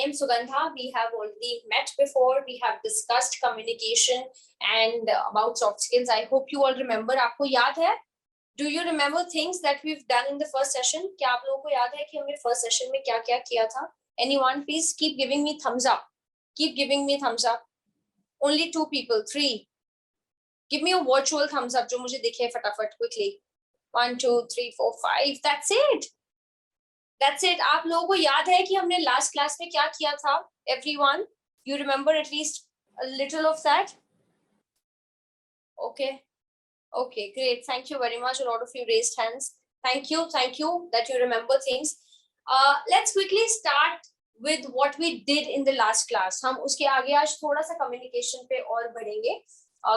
am Sugandha. We have already met before. We have discussed communication and about soft skills. I hope you all remember. आपको याद है? Do you remember things that we've done in the first session? क्या आप लोगों को याद है कि हमने first session में क्या-क्या किया था? Anyone, please keep giving me thumbs up. Keep giving me thumbs up. Only 2 people, 3. Give me a virtual thumbs up जो मुझे दिखे फटाफट quickly. 1, 2, 3, 4, 5. That's it. That's it. आप लोगों को याद है कि हमने last class में क्या किया था? Everyone, you remember at least a little of that? Okay. Okay, great. Thank you very much. A lot of you raised hands. Thank you that you remember things. Let's quickly start with what we did in the last class. हम उसके आगे आज थोड़ा सा communication पे और बढ़ेंगे.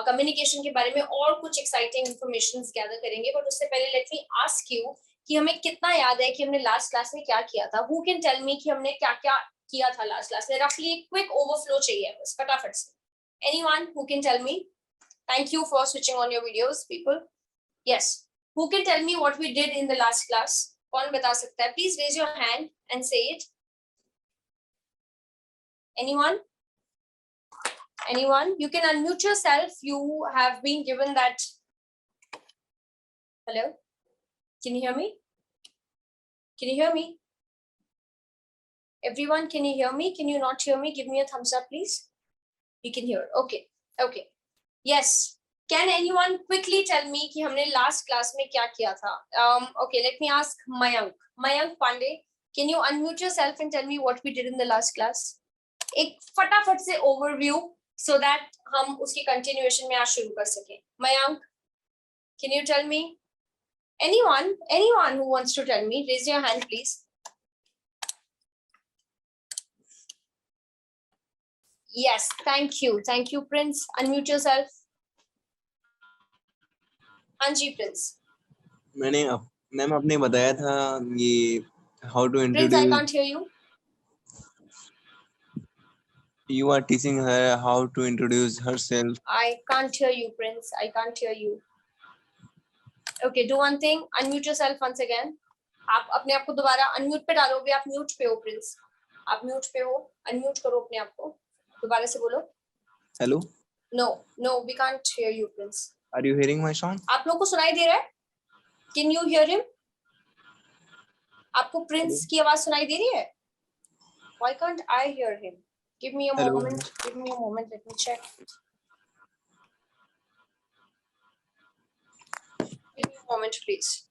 Communication के बारे में और कुछ exciting informations gather करेंगे. But उससे पहले let me ask you कि हमें कितना याद है कि हमने last class में क्या किया था? Who can tell me कि हमने क्या-क्या किया था last class में? Roughly quick overflow चाहिए बस फटाफट से. Anyone who can tell me? Thank you for switching on your videos, people. Yes. Who can tell me what we did in the last class? कौन बता सकता है? Please raise your hand and say it. Anyone? Anyone? You can unmute yourself. You have been given that. Hello? Can you hear me? Can you hear me? Everyone, can you hear me? Can you not hear me? Give me a thumbs up, please. You can hear. Okay. Okay. Yes. Can anyone quickly tell me कि हमने last class में क्या किया था? Okay, let me ask Mayank. Mayank Pandey, can you unmute yourself and tell me what we did in the last class? एक फटाफट से overview so that हम उसकी continuation में आज शुरू कर सकें. Mayank, can you tell me? Anyone who wants to tell me, raise your hand, please. Yes, thank you. Thank you, Prince. Unmute yourself. हाँ जी प्रिंस. मैम आपने बताया था ये how to Prince, introduce. I can't hear you. You are teaching her how to introduce herself. I can't hear you, Prince. I can't hear you. Okay, do one thing. Unmute yourself once again. आप अपने आप को दोबारा unmute पे डालोगे. आप mute पे हो, Prince. आप mute पे हो. Unmute करो अपने आप को. दोबारा से बोलो. Hello. No, we can't hear you, Prince. Are you hearing my sound? आप लोग को सुनाई दे रहा है? Can you hear him? आपको Prince की आवाज सुनाई दे रही है? Why can't I hear him? Give me a moment. Give me a moment. Let me check. Give me a moment, please.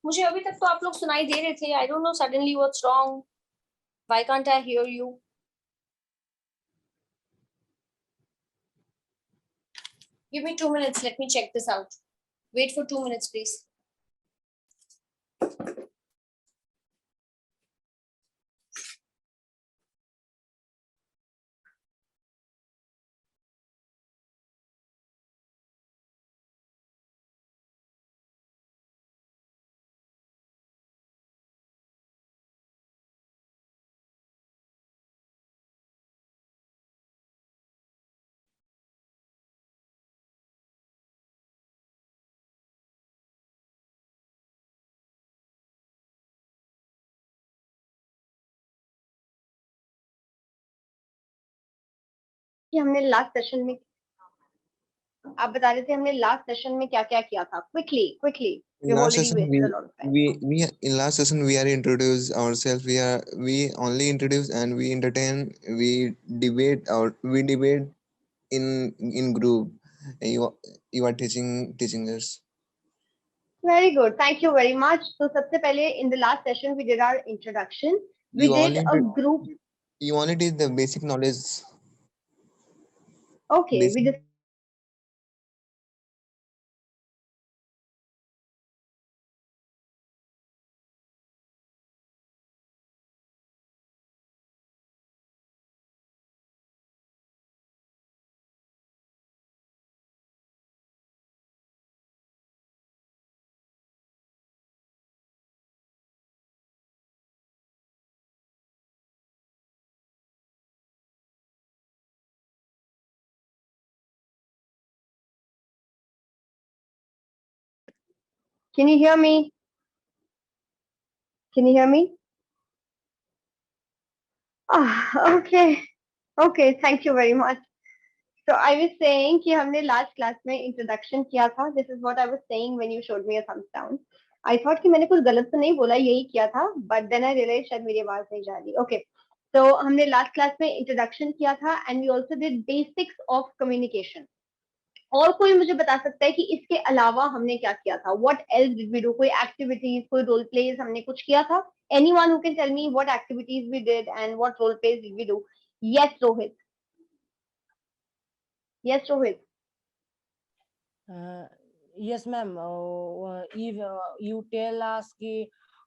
मुझे अभी तक तो आप लोग सुनाई दे रहे थे. I don't know suddenly what's wrong. Why can't I hear you? Give me 2 minutes. Let me check this out. Wait for 2 minutes, please. कि हमने लास्ट सेशन में आप बता रहे थे हमने लास्ट सेशन में क्या-क्या किया था. Quickly. In last session in last session we are introduce ourselves. We only introduce and we entertain. We debate in group. You are teaching us. Very good. Thank you very much. So सबसे पहले in the last session we did our introduction. We did a group. You only did the basic knowledge. Okay, we just Can you hear me? Can you hear me? Okay. Okay, thank you very much. So I was saying कि हमने last class में introduction किया था. This is what I was saying when you showed me a thumbs down. I thought कि मैंने कुछ गलत तो नहीं बोला, यही किया था, but then I realized शायद मेरी आवाज नहीं जा रही. Okay. So हमने last class में introduction किया था and we also did basics of communication. और कोई मुझे बता सकता है कि इसके अलावा हमने क्या किया था? What else did we do? कोई activities, कोई role plays हमने कुछ किया था? Anyone who can tell me what activities we did and what role plays did we do? Yes, Rohit. Yes, Rohit. Yes, ma'am. If you tell us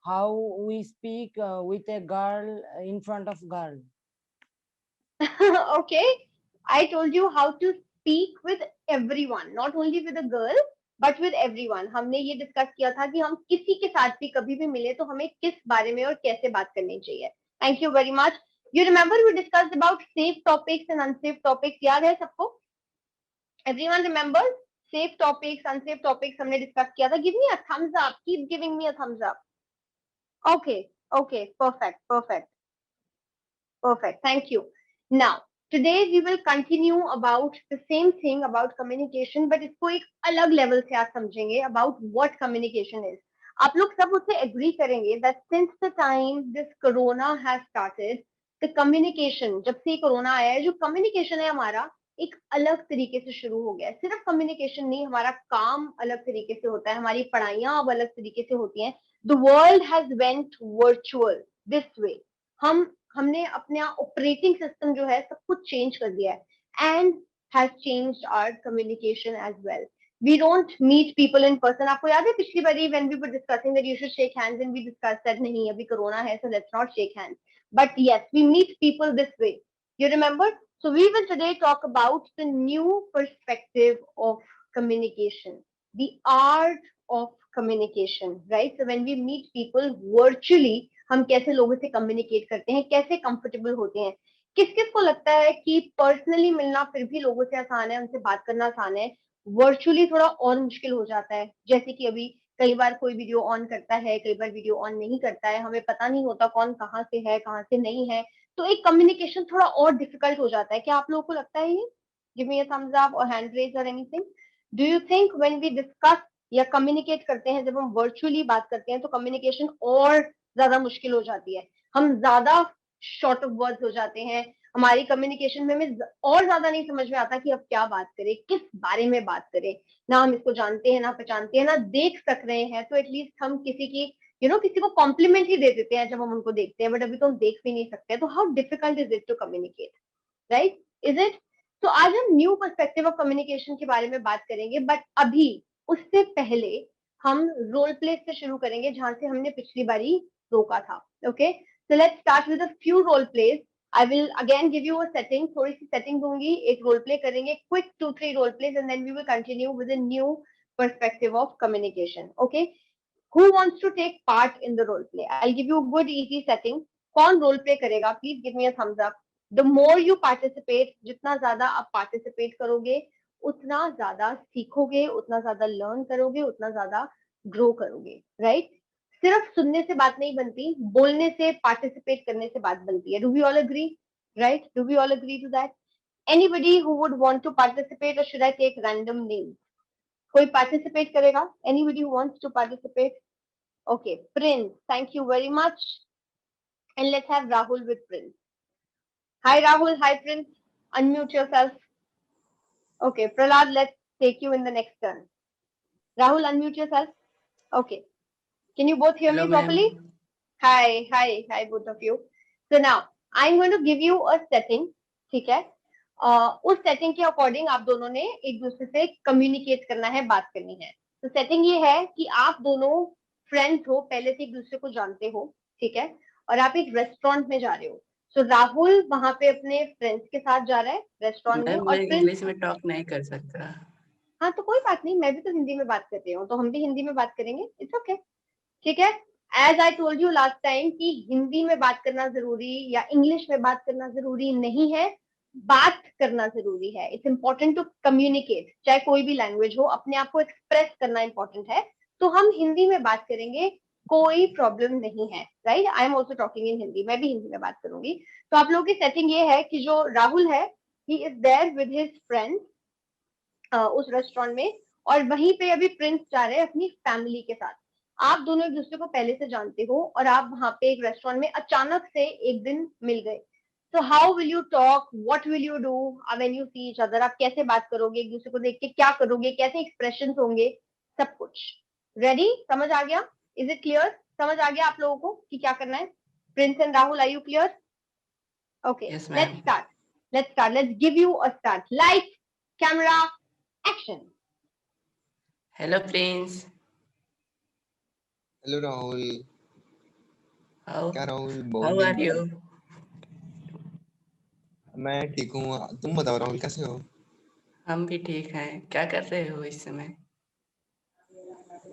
how we speak with a girl in front of girl. Okay, I told you how to speak with everyone, not only with a girl, but with everyone. हमने ये discuss किया था कि हम किसी के साथ भी कभी भी मिले तो हमें किस बारे में और कैसे बात करनी चाहिए. Thank you very much. You remember we discussed about safe topics and unsafe topics. याद है सबको? Everyone remembers? Safe topics, unsafe topics हमने डिस्कस किया था. Give me a thumbs up. Keep giving me a thumbs up. Okay, okay, perfect, perfect. Perfect. Thank you. Now, today we will continue about the same thing about communication, but इसको एक अलग level से आप समझेंगे about what communication is. आप लोग सब उससे agree करेंगे that since the time this corona has started, the communication, जब से corona आया है, जो communication है हमारा एक अलग तरीके से शुरू हो गया है. सिर्फ communication नहीं, हमारा काम अलग तरीके से होता है, हमारी पढ़ाइयाँ अब अलग तरीके से होती हैं. The world has went virtual this way. हमने अपना ऑपरेटिंग सिस्टम जो है सब कुछ चेंज कर दिया है and has changed our communication as well. We don't meet people in person. आपको याद है पिछली बारी when we were discussing that you should shake hands and we discuss that नहीं अभी कोरोना है so let's not shake hands, but yes we meet people this way. You remember? So we will today talk about the new perspective of communication, the art of communication, right? So when we meet people virtually, हम कैसे लोगों से communicate करते हैं, कैसे comfortable होते हैं. किस किस को लगता है कि पर्सनली मिलना फिर भी लोगों से आसान है, उनसे बात करना आसान है, वर्चुअली थोड़ा और मुश्किल हो जाता है? जैसे कि अभी कई बार कोई वीडियो ऑन करता है, कई बार वीडियो ऑन नहीं करता है, हमें पता नहीं होता कौन कहाँ से है कहाँ से नहीं है, तो एक कम्युनिकेशन थोड़ा और डिफिकल्ट हो जाता है. क्या आप लोगों को लगता है ये? Give me a thumbs up और हैंड रेज और anything. Do you think when we discuss या कम्युनिकेट करते हैं, जब हम वर्चुअली बात करते हैं तो कम्युनिकेशन और ज्यादा मुश्किल हो जाती है, हम ज्यादा शॉर्ट ऑफ वर्ड्स हो जाते हैं, हमारी कम्युनिकेशन में हमें और ज्यादा नहीं समझ में आता कि अब क्या बात करें, किस बारे में बात करें. ना हम इसको जानते हैं, ना पहचानते हैं, ना देख सक रहे हैं, तो एटलीस्ट हम किसी की किसी को कॉम्प्लीमेंट ही दे देते हैं जब हम उनको देखते हैं, बट अभी तो हम देख भी नहीं सकते. तो how difficult is it to communicate, right? Is it? तो आज हम न्यू पर्सपेक्टिव ऑफ कम्युनिकेशन के बारे में बात करेंगे, बट अभी उससे पहले हम रोल प्ले से शुरू करेंगे जहां से हमने पिछली बारी रोका था. Okay, so let's start with a few role plays. I will again give you a setting, थोड़ी सी सेटिंग दूंगी, एक रोल प्ले करेंगे, quick 2-3 role plays and then we will continue with a new perspective of communication. Okay, who wants to take part in the role play? I'll give you a good easy setting. कौन role play करेगा? Please give me a thumbs up. The more you participate, जितना ज्यादा आप participate करोगे उतना ज्यादा सीखोगे, उतना ज्यादा learn करोगे, उतना ज्यादा grow करोगे, right? सिर्फ सुनने से बात नहीं बनती, बोलने से, participate करने से बात बनती है. Do we all agree? Right? Do we all agree to that? Anybody who would want to participate, or should I take random names? कोई participate करेगा? Anybody who wants to participate? Okay, Prince, thank you very much. And let's have Rahul with Prince. Hi Rahul, hi Prince. Unmute yourself. Okay, Prahlad, let's take you in the next turn. Rahul, unmute yourself. Okay. Can you both hear Hello, me properly? Hi, hi, hi both of you. So now, I'm going to give you a setting. ठीक है? उस setting के according आप दोनों ने एक दूसरे से कम्युनिकेट करना है, बात करनी है. तो सेटिंग ये है कि आप दोनों फ्रेंड्स हो, पहले से एक दूसरे को जानते हो, ठीक है, और आप एक रेस्टोरेंट में जा रहे हो. सो राहुल वहां पे अपने फ्रेंड्स के साथ जा रहा है रेस्टोरेंट में, और इंग्लिश में टॉक नहीं कर सकता. हाँ तो कोई बात नहीं, मैं भी तो हिंदी में बात कर रही हूँ, तो हम भी हिंदी में बात करेंगे. इट्स ओके, ठीक है. As I told you last time कि हिंदी में बात करना जरूरी या इंग्लिश में बात करना जरूरी नहीं है, बात करना जरूरी है. इट्स इंपॉर्टेंट टू कम्युनिकेट, चाहे कोई भी लैंग्वेज हो, अपने आप को एक्सप्रेस करना इंपॉर्टेंट है. तो हम हिंदी में बात करेंगे, कोई प्रॉब्लम नहीं है, right? I am also talking in Hindi, मैं भी हिंदी में बात करूंगी। तो आप लोगों की सेटिंग ये है कि जो राहुल है, he is there with his friends उस रेस्टोरेंट में, और वहीं पे अभी प्रिंस जा रहे हैं अपनी फैमिली के साथ। आप दोनों एक दूसरे को पहले से जानते हो और आप वहां पे एक रेस्टोरेंट में अचानक से एक दिन मिल गए। तो how will you talk, what will you do when you see each other? आप कैसे बात करोगे एक दूसरे को देख के, क्या करोगे, कैसे एक्सप्रेशंस होंगे, सब कुछ। रेडी? समझ आ गया? Is it clear? समझ आ गया आप लोगों को कि क्या करना है? Prince and Rahul, are you clear? Okay, yes let's ma'am. start. Let's start. Let's give you a start. Light, camera, action. Hello Prince. Hello Rahul. How क्या राहुल, बहुत हाउ दिन आर यू? बाद। मैं ठीक हूँ, तुम बताओ राहुल कैसे हो? हम भी ठीक हैं। क्या कर रहे हो इस समय?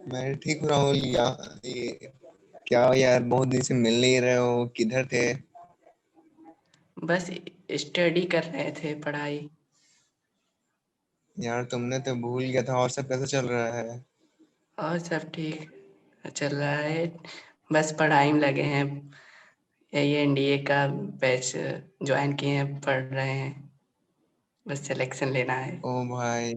मैं ठीक हूँ राहुल। क्या यार, बहुत दिन से मिल नहीं रहे हो, किधर थे? बस स्टडी कर रहे थे, पढ़ाई। यार तुमने तो भूल गया था। और सब कैसा चल रहा है? और सब ठीक चल रहा है, बस पढ़ाई में लगे हैं। यही एनडीए का बैच ज्वाइन किए हैं, पढ़ रहे हैं, बस सिलेक्शन लेना है। ओ भाई,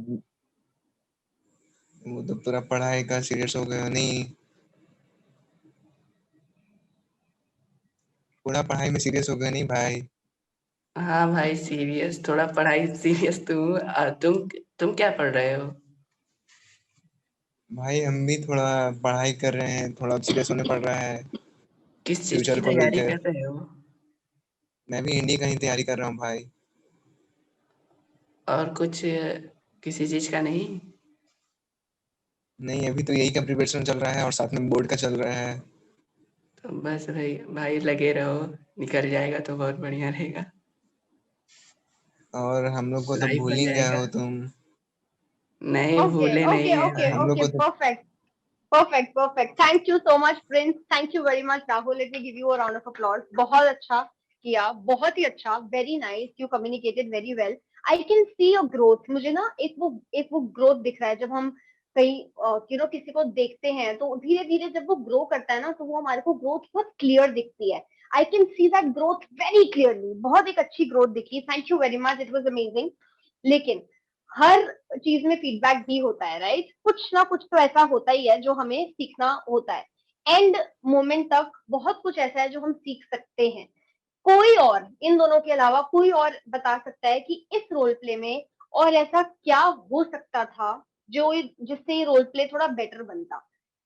वो तो पूरा पढ़ाई का सीरियस हो गया नहीं? पूरा पढ़ाई में सीरियस हो गया नहीं भाई? हाँ भाई, सीरियस, थोड़ा पढ़ाई सीरियस। तुम क्या पढ़ रहे हो? भाई हम भी थोड़ा पढ़ाई कर रहे हैं, थोड़ा सीरियस होने पड़ रहा है किस चीज फ्यूचर की को तैयारी लेकर। कर रहे हो? मैं भी इंडी का ही तैयारी कर रहा हूँ भाई। और कुछ किसी चीज का नहीं? नहीं, अभी तो यही का प्रिपरेशन चल रहा है और साथ में बोर्ड का चल रहा है। तो बस भाई भाई लगे रहो, निकल जाएगा तो बहुत बढ़िया रहेगा। और हम लोग को तो लाइफ भूल बन ही गए जाएगा। हो तुम। नहीं, Okay, भूले okay, नहीं है okay, हम भाई। लोग okay. को तो Perfect, perfect, perfect. Thank you so much, Prince. Thank you very much, Rahul. Let me give you a round of applause. बहुत अच्छा किया, बहुत ही अच्छा. Very nice. You communicated very well. I can see a growth. मुझे ना एक वो growth दिख रहा है जब हम कहीं किसी को देखते हैं, तो धीरे धीरे जब वो ग्रो करता है ना, तो वो हमारे को ग्रोथ बहुत क्लियर दिखती है. I can see that growth very clearly. बहुत एक अच्छी ग्रोथ दिखी. Thank you very much, it was amazing. लेकिन हर चीज में फीडबैक भी होता है, राइट? कुछ ना कुछ तो ऐसा होता ही है जो हमें सीखना होता है. एंड मोमेंट तक बहुत कुछ ऐसा है जो हम सीख सकते हैं. कोई और इन दोनों के अलावा कोई और बता सकता है कि इस रोल प्ले में और ऐसा क्या हो सकता था जो जिससे ये रोल प्ले थोड़ा बेटर बनता?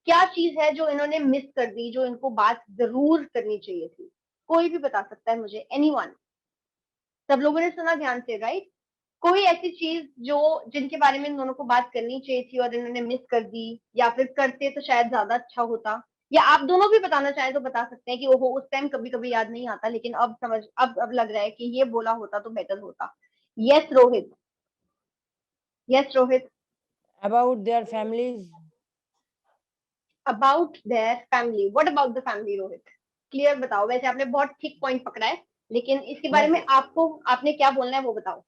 क्या चीज है जो इन्होंने मिस कर दी, जो इनको बात जरूर करनी चाहिए थी? कोई भी बता सकता है मुझे, एनीवन? सब लोगों ने सुना ध्यान से, राइट? कोई ऐसी चीज जो जिनके बारे में इन दोनों को बात करनी चाहिए थी और इन्होंने मिस कर दी, या फिर करते तो शायद ज्यादा अच्छा होता? या आप दोनों भी बताना चाहें तो बता सकते हैं कि ओहो, उस टाइम कभी कभी याद नहीं आता, लेकिन अब लग रहा है कि ये बोला होता तो बेटर होता. Yes Rohit. Yes Rohit. About their families. About their family. What about the family Rohit? Clear बताओ. वैसे आपने बहुत ठीक पॉइंट पकड़ा है, लेकिन इसके बारे में आपने क्या बोलना है वो बताओ.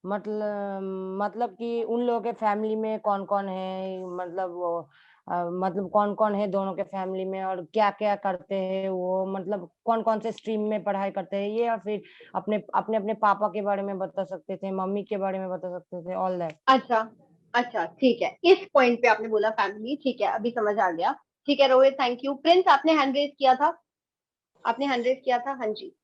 मतलब कि उन लोगों के फैमिली में कौन कौन है, मतलब मतलब कौन कौन है दोनों के फैमिली में, और क्या क्या करते हैं वो, मतलब कौन कौन से स्ट्रीम में पढ़ाई करते हैं ये, या फिर अपने अपने अपने पापा के बारे में बता सकते थे, मम्मी के बारे में बता सकते थे, ऑल दैट. अच्छा, अच्छा, ठीक है. इस पॉइंट पे आपने बोला फैमिली, ठीक है, अभी समझ आ गया. ठीक है रोहित, थैंक यू. प्रिंस, आपने हैंड रेज किया था. आपने हैंड रेज किया था, हाँ जी.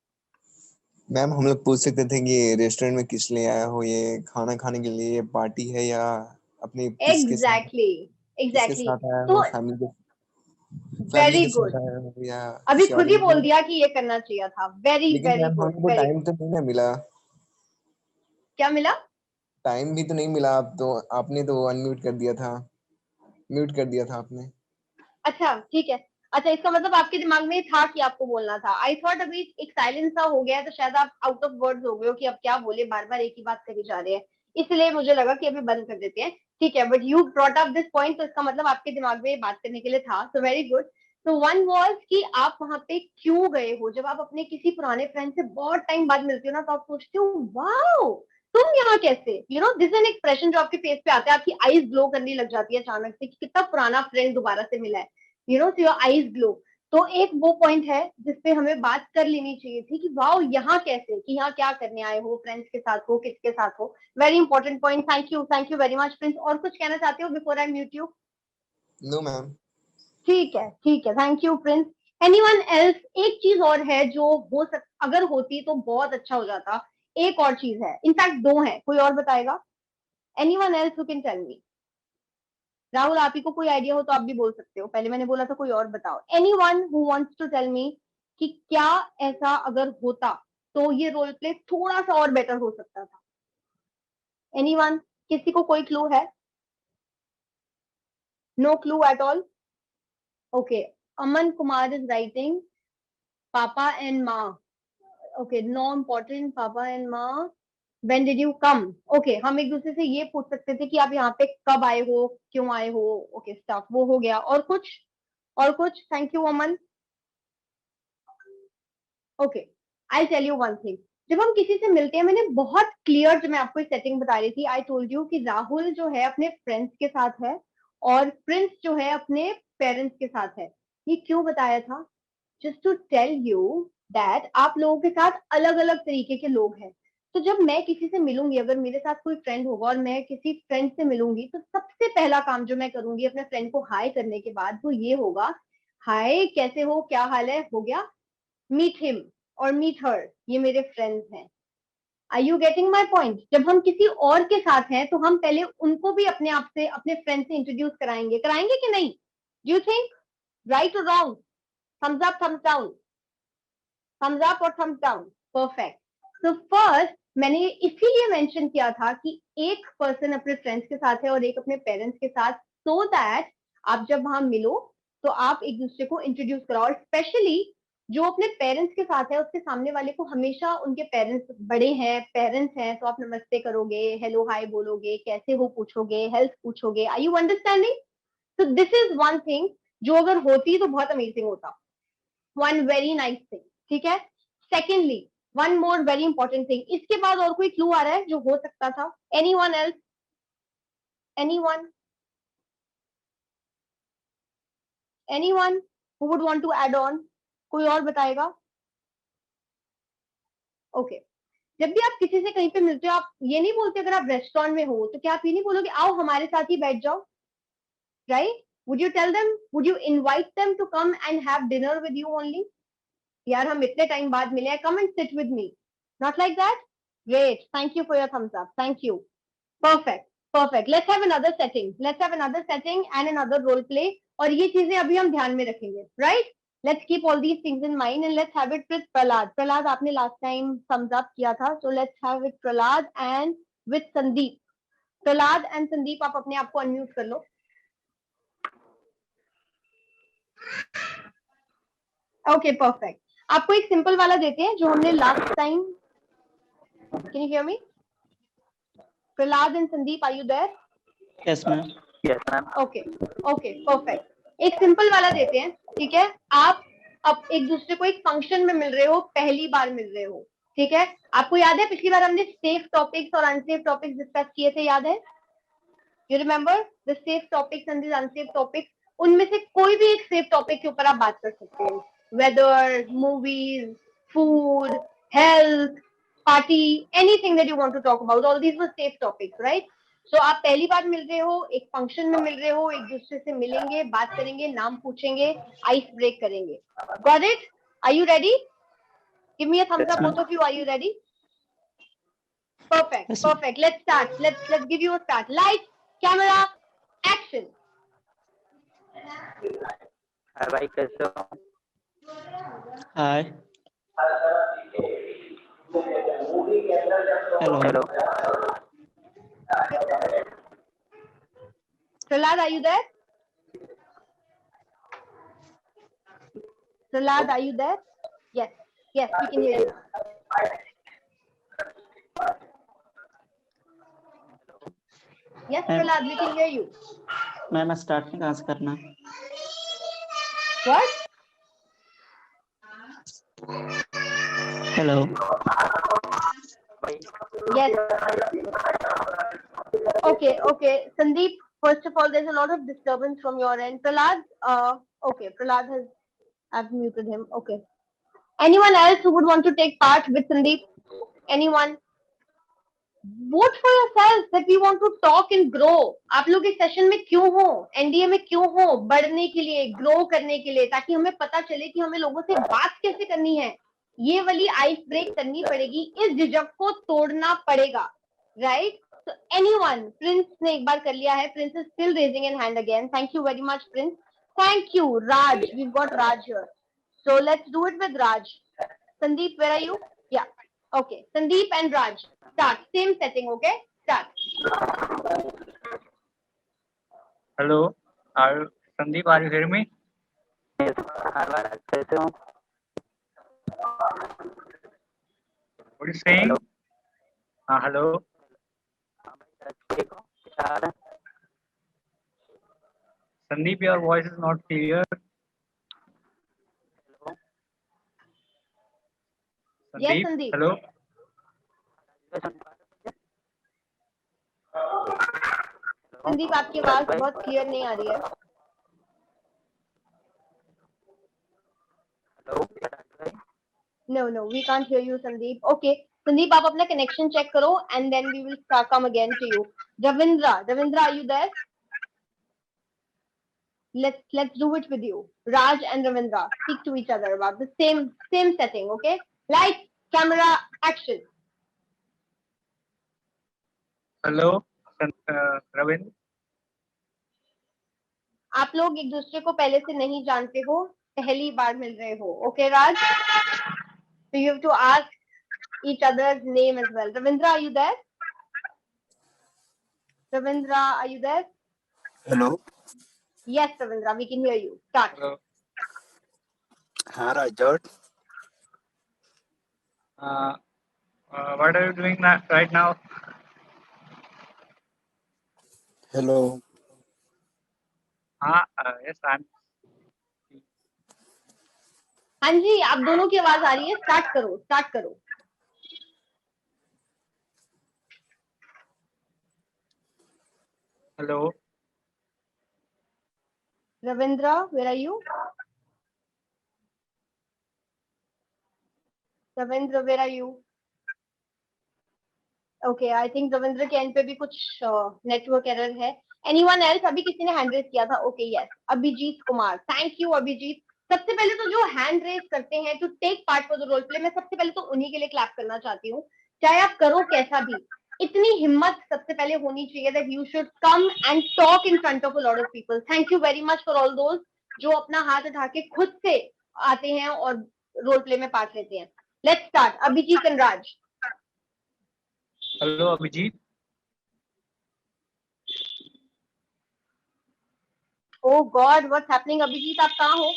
मैम, हम लोग पूछ सकते थे कि रेस्टोरेंट में किस लिए आया हो, ये खाना खाने के लिए पार्टी है या अपने एग्जैक्टली, किसके एग्जैक्टली. साथ आया तो हो, फैमिली वेरी के गुड. साथ आया हो या अभी किसी और खुद ही बोल रीजन? दिया कि ये करना चाहिए था. वेरी लेकिन वेरी मैम गुड, हमको वेरी टाइम गुड. तो नहीं ना मिला। क्या मिला? टाइम भी तो नहीं मिला। आप तो आपने तो अनम्यूट कर दिया था, म्यूट कर दिया था आपने। अच्छा, ठीक है. अच्छा, इसका मतलब आपके दिमाग में था कि आपको बोलना था. आई थॉट अभी एक साइलेंस सा हो गया है, तो शायद आप आउट ऑफ वर्ड्स हो गए हो कि अब क्या बोले, बार बार एक ही बात करी जा रहे हैं. इसलिए मुझे लगा कि अभी बंद कर देते हैं. ठीक है, but you brought up this point, तो इसका मतलब आपके दिमाग में ये बात करने के लिए था. So very good. तो वन वॉज कि आप वहां पे क्यों गए हो. जब आप अपने किसी पुराने फ्रेंड से बहुत टाइम बाद मिलते हो ना, तो आप सोचते हो वाओ, तुम यहाँ कैसे, you know this an expression जो आपके फेस पे आता है, आपकी आईज ग्लो करने लग जाती है अचानक से कि कितना पुराना फ्रेंड दोबारा से मिला है, you no, so your eyes glow. तो एक वो पॉइंट है जिसपे हमें बात कर लेनी चाहिए थी कि वाओ यहाँ कैसे, कि यहाँ क्या करने आए हो, फ्रेंड्स के साथ हो, किसके साथ हो। Very important point, thank you very much Prince. और कुछ कहना चाहते हो before I mute you? No, ma'am. ठीक है, thank you Prince. Anyone else? एक चीज और है जो हो अगर होती तो बहुत अच्छा हो जाता। एक और चीज है, इनफैक्ट दो है, कोई और बताएगा? Anyone else who can tell me? Rahul, आप ही को कोई आइडिया हो तो आप भी बोल सकते हो, पहले मैंने बोला था कोई और बताओ। Anyone who wants to tell me कि क्या ऐसा अगर होता तो ये रोल प्ले थोड़ा सा और बेटर हो सकता था? एनीवन? किसी को कोई क्लू है? No clue at all? Okay, Aman Kumar is writing papa and maa. Okay, no important, papa and maa. When did you come? Okay, हम एक दूसरे से ये पूछ सकते थे कि आप यहाँ पे कब आए हो, क्यों आए हो। ओके, स्टफ वो हो गया। और कुछ? और कुछ? Thank you Aman. Okay, I tell you one thing, जब हम किसी से मिलते हैं, मैंने बहुत क्लियर, जब मैं आपको सेटिंग बता रही थी, आई टोल्ड यू कि राहुल जो है अपने फ्रेंड्स के साथ है और प्रिंस जो है अपने पेरेंट्स के साथ है। ये क्यों बताया था? Just to tell you that आप लोगों के साथ अलग अलग तरीके के लोग हैं। तो जब मैं किसी से मिलूंगी, अगर मेरे साथ कोई फ्रेंड होगा और मैं किसी फ्रेंड से मिलूंगी, तो सबसे पहला काम जो मैं करूंगी अपने फ्रेंड को हाय करने के बाद वो ये होगा, हाय कैसे हो, क्या हाल है, हो गया, मीट हिम और मीट हर, ये मेरे फ्रेंड्स हैं। Are you getting my point? जब हम किसी और के साथ हैं तो हम पहले उनको भी अपने आप से, अपने फ्रेंड से इंट्रोड्यूस कराएंगे कि नहीं? डू यू थिंक राइट और wrong? thumbs up, thumbs down, thumbs up और thumbs down? Perfect. So first मैंने इसीलिए मेंशन किया था कि एक पर्सन अपने फ्रेंड्स के साथ है और एक अपने पेरेंट्स के साथ, so that आप जब वहां मिलो तो आप एक दूसरे को इंट्रोड्यूस कराओ। और स्पेशली जो अपने पेरेंट्स के साथ है उसके सामने वाले को हमेशा उनके पेरेंट्स बड़े हैं, पेरेंट्स हैं, तो आप नमस्ते करोगे, हेलो हाय बोलोगे, कैसे हो पूछोगे, हेल्थ पूछोगे। Are you understanding? तो दिस इज वन थिंग जो अगर होती तो बहुत अमेजिंग होता। One very nice thing, ठीक है। Secondly, one more very important thing, इसके बाद और कोई क्लू आ रहा है जो हो सकता था? Anyone else? Anyone? Anyone who would want to add on? कोई और बताएगा? ओके, जब भी आप किसी से कहीं पे मिलते हो, आप ये नहीं बोलते, अगर आप रेस्टोरेंट में हो तो क्या आप ये नहीं बोलोगे आओ हमारे साथ ही बैठ जाओ, right? Would you tell them, would you invite them to come and have dinner with you only? यार हम इतने टाइम बाद मिले हैं, come and sit with me. Not like that? Great, thank you for your thumbs up, thank you. Perfect. Let's have another setting and another role play. और ये चीजें अभी हम ध्यान में रखेंगे, right? Let's keep all these things in mind and let's have it with Prahlad. Prahlad, आपने last time thumbs up किया था, so let's have with Prahlad and with Sandeep. Prahlad and Sandeep, आप अपने आप को unmute कर लो. Okay, perfect. आपको एक सिंपल वाला देते हैं जो हमने last time. Can you hear me? Prahlad and Sandeep, are you there? Yes, ma'am. Yes, ma'am. Okay, perfect. एक सिंपल वाला देते हैं, ठीक है? आप अब एक दूसरे को एक फंक्शन में मिल रहे हो, पहली बार मिल रहे हो, ठीक है? आपको याद है पिछली बार हमने सेफ टॉपिक्स और अनसेफ टॉपिक्स डिस्कस किए थे, याद है? You remember the safe topics and the unsafe topics? उनमें से कोई भी एक सेफ टॉपिक के ऊपर आप बात कर सकते हो. Weather, movies, food, health, party, anything that you want to talk about. All these were safe topics, right? So आप पहली बार मिल रहे हो, एक फंक्शन में मिल रहे हो, एक दूसरे से मिलेंगे, बात करेंगे, नाम पूछेंगे, आइस ब्रेक करेंगे. Got it? Are you ready? Give me a thumbs up, both of you. Are you ready? Perfect. Yes, Perfect. Let's start. Let's give you a start. Lights, camera, action. Hi, भाई कैसे हो? Hi. Hello. Prahlad, are you there? Prahlad, are you there? Yes, we can hear you. Yes, Prahlad, we can hear you. मैं start नहीं कहाँ से करना? What? Hello. Yes. Okay. Sandeep, first of all, there's a lot of disturbance from your end. Prahlad, okay, Prahlad has, I've muted him. Okay. Anyone else who would want to take part with Sandeep? Anyone? Vote for yourself that we want to talk and grow. आप लोग इस session में क्यों हो? NDA में क्यों हो? बढ़ने के लिए, ग्रो करने के लिए, ताकि हमें पता चले कि हमें लोगों से बात कैसे करनी है. ये वाली आइस ब्रेक करनी पड़ेगी. इस झिझक को तोड़ना पड़ेगा. Right? So anyone? Prince ने एक बार कर लिया है. Prince is still raising his hand again. Thank you very much, Prince. Thank you, Raj. We've got Raj here. So let's do it with Raj. Sandeep, where are you? Yeah. Okay. Sandeep and Raj. Start. Same setting, okay? Start. Hello, Sandeep, are you hearing me? Yes. कैसे हो? What are you saying? Hello. Hello. ठीक हो? क्या हाल है? Sandeep, your voice is not clear. Hello. Yes, Sandeep. Hello. Sandeep, आपकी आवाज बहुत clear नहीं आ रही है. Hello. No, we can't hear you, Sandeep. Okay, Sandeep, आप अपना connection check करो and then we will come again to you. Ravindra, are you there? Let's do it with you. Raj and Ravindra, speak to each other about the same setting, okay? Light, camera, action. Hello, Ravind. आप लोग एक दूसरे को पहले से नहीं जानते हो, पहली बार मिल रहे हो. Okay, Raj? So you have to ask each other's name as well. Ravindra, are you there? Ravindra, are you there? Hello. Yes, Ravindra, we can hear you. Start. Hello. Hi, Rajat. What are you doing right now? Hello. Yes, I'm. हाँ जी, आप दोनों की आवाज आ रही है. Start करो. Hello. Ravindra, where are you? Ravindra, where are you? Okay, I think Ravindra के end पे भी कुछ network error है. Anyone else? अभी किसी ने hand raise किया था. Okay, yes. Abhijit Kumar. Thank you, Abhijit. सबसे पहले तो जो hand raise करते हैं to take part for the role play, मैं सबसे पहले तो उन्हीं के लिए clap करना चाहती हूँ. चाहे आप करो कैसा भी, इतनी हिम्मत सबसे पहले होनी चाहिए that you should come and talk in front of a lot of people. Thank you very much for all those जो अपना हाथ उठा के खुद से आते हैं और role play में part लेते हैं. Let's start. Abhijit and Raj. Hello, Abhijit. Oh God, what's happening? Abhijit, आप कहाँ हो?